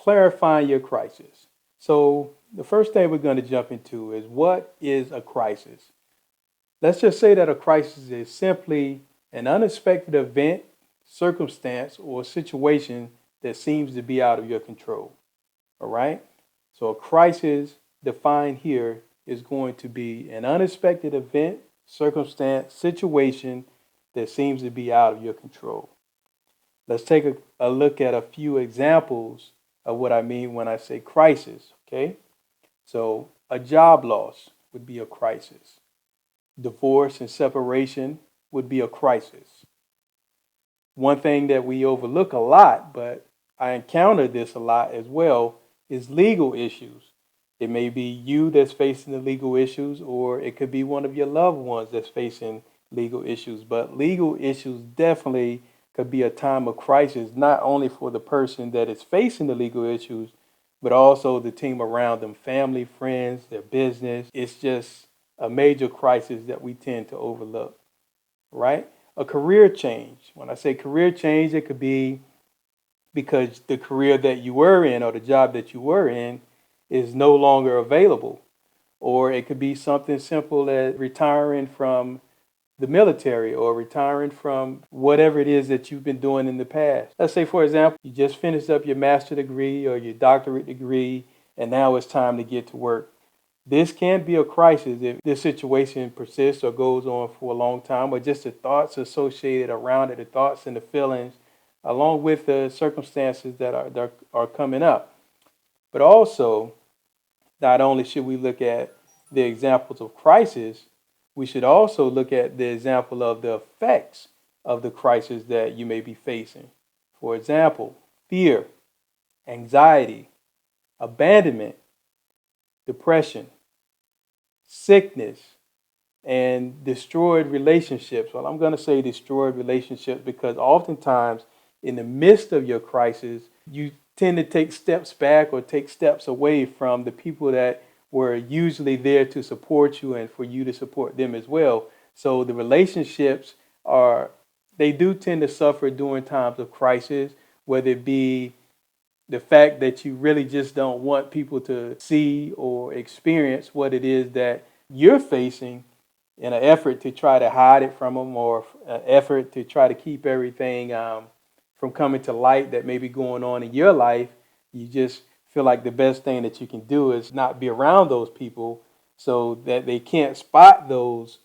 clarifying your crisis. So the first thing we're going to jump into is, what is a crisis? Let's just say that a crisis is simply an unexpected event, circumstance, or situation that seems to be out of your control. All right? So a crisis defined here is going to be an unexpected event, circumstance, situation that seems to be out of your control. Let's take a look at a few examples of what I mean when I say crisis, okay? So a job loss would be a crisis. Divorce and separation would be a crisis. One thing that we overlook a lot, but I encounter this a lot as well, is legal issues. It may be you that's facing the legal issues, or it could be one of your loved ones that's facing legal issues. But legal issues definitely could be a time of crisis, not only for the person that is facing the legal issues, but also the team around them, family, friends, their business. It's just a major crisis that we tend to overlook, right? A career change. When I say career change, it could be because the career that you were in or the job that you were in is no longer available. Or it could be something simple as retiring from the military or retiring from whatever it is that you've been doing in the past. Let's say, for example, you just finished up your master's degree or your doctorate degree, and now it's time to get to work. This can be a crisis if this situation persists or goes on for a long time, or just the thoughts associated around it, the thoughts and the feelings, along with the circumstances that are coming up. But also, not only should we look at the examples of crisis, we should also look at the example of the effects of the crisis that you may be facing. For example, fear, anxiety, abandonment, depression, sickness, and destroyed relationships. Well, I'm going to say destroyed relationships because oftentimes in the midst of your crisis, you tend to take steps back or take steps away from the people that were usually there to support you and for you to support them as well. So the relationships they do tend to suffer during times of crisis, whether it be the fact that you really just don't want people to see or experience what it is that you're facing in an effort to try to hide it from them, or an effort to try to keep everything from coming to light that may be going on in your life. You just feel like the best thing that you can do is not be around those people so that they can't spot those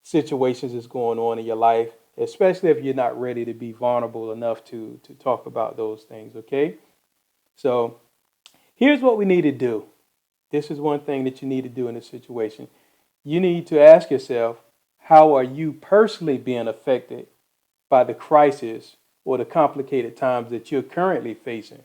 situations that's going on in your life, especially if you're not ready to be vulnerable enough to talk about those things, okay? So here's what we need to do. This is one thing that you need to do in this situation. You need to ask yourself, how are you personally being affected by the crisis or the complicated times that you're currently facing?